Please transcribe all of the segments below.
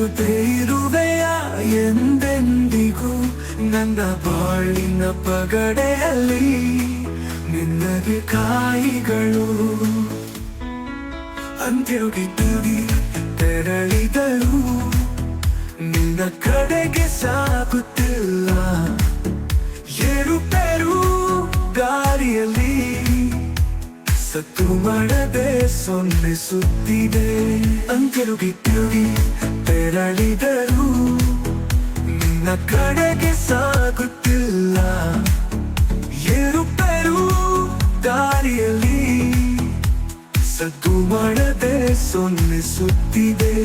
ಜೊತೆ ಇರುವೆಯ ಎಂದೆಂದಿಗೂ ನನ್ನ ಬಾಳಿನ ಪಗಡೆಯಲ್ಲಿ ನಿನ್ನಗೆ ಕಾಯಿಗಳು ಅಂತ್ಯಗಿದ್ದುಗಿ ತೆರಳಿದರು ನಿನ್ನ ಕಡೆಗೆ ಸಾಗುತ್ತಿಲ್ಲ ಏರುಪೇರು ದಾರಿಯಲ್ಲಿ ಸತ್ತು ಮಾಡದೆ ಸೊನ್ನೆಸುತ್ತಿದೆ ಅಂತ್ಯರುಗಿ ತೆರಳಿದರು ನಿನ್ನ ಕಡೆಗೆ ಸಾಗುತ್ತಿಲ್ಲ ಏರುಪೇರು ದಾರಿಯಲ್ಲಿ ಸದ್ದು ಮಾಡದೆ ಸೊನ್ನೆಸುತ್ತಿದೆ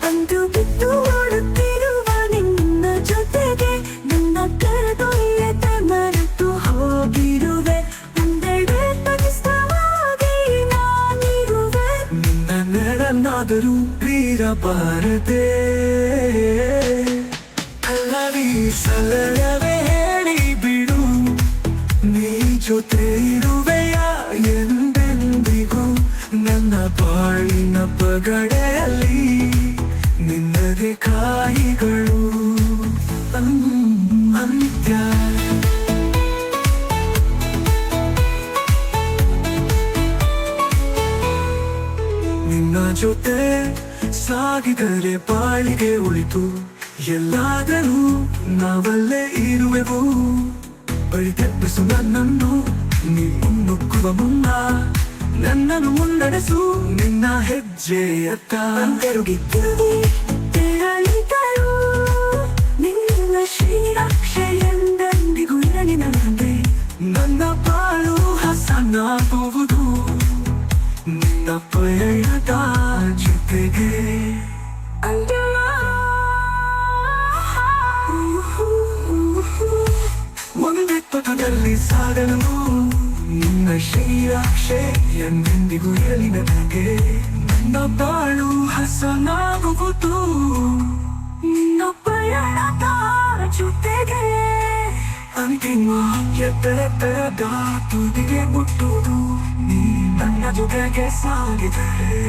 ಅಂದು ಬಿದ್ದು ಓಡುತ್ತಿರುವ ನಿನ್ನ ಜೊತೆಗೆ ನನ್ನ ಕರೆದೊಯ್ಯದೆ ಮರೆತು ಹೋಗಿರುವೆ ಒಂದೆಡೆ ತನಿಷ್ಠವಾಗಿ ನಾನಿರುವೆ ನಿನ್ನ ನೆರಳನ್ನಾದರೂ ಬೀರಬಾರದೆ ಅಲ್ಲವೀ ಸಲಹವೇ ಹೇಳಿ ಬಿಡು ನೀ ಜೊತೆ ಇರುವೆಯ ಎಂದೆಂದಿಗೂ ನನ್ನ ಬಾಳಿನ ಪಗಡೆಯಲ್ಲಿ ನಿನ್ನದೇ ಕಾಯಿಗಳು ಅಂತ್ಯ ನಿನ್ನ ಜೊತೆ ಸಾಗಿದರೆ ಬಾಳಿಗೆ ಉಳಿತು ಎಲ್ಲಾದರೂ ನಾವಲ್ಲೇ ಇರುವೆವು ಬಳಿ ತೆಪ್ಪಿಸು ನನ್ನನ್ನು ನೀ ಮುನ್ನುಗ್ಗುವ ಮುನ್ನ ನನ್ನನ್ನು ಮುನ್ನಡೆಸು ನಿನ್ನ ಹೆಜ್ಜೆಯತ್ತ ಅಂತ್ಯರುಗಿದ್ದುಗಿ ತೆರಳಿದರು ನಿನ್ನ ಶ್ರೀರಕ್ಷೆ ಎಂದೆಂದಿಗೂ ಇರಲಿ ನನಗೆ ನನ್ನ ಬಾಳು ಹಸನಾಗುವುದು ನಿನ್ನ ಪಯಣದ ಜೊತೆಗೆ ಒಂದೇ ಪಥದಲ್ಲಿ ಸಾಗಲು ನಿನ್ನ ಶ್ರೀರಕ್ಷೆ ಎಂದೆಂದಿಗೂ ಇರಲಿ ನನಗೆ ನನ್ನ ಬಾಳು ಹಸನಾಗುವುದು ನಿನ್ನ ಪಯಣದ ಜೊತೆಗೆ ಅಂತಿಮ ಎತ್ತರದ ತುದಿಗೆ ಮುಟ್ಟುವುದು ನೀ ನನ್ನ ಜೊತೆಗೆ ಸಾಗಿದರೆ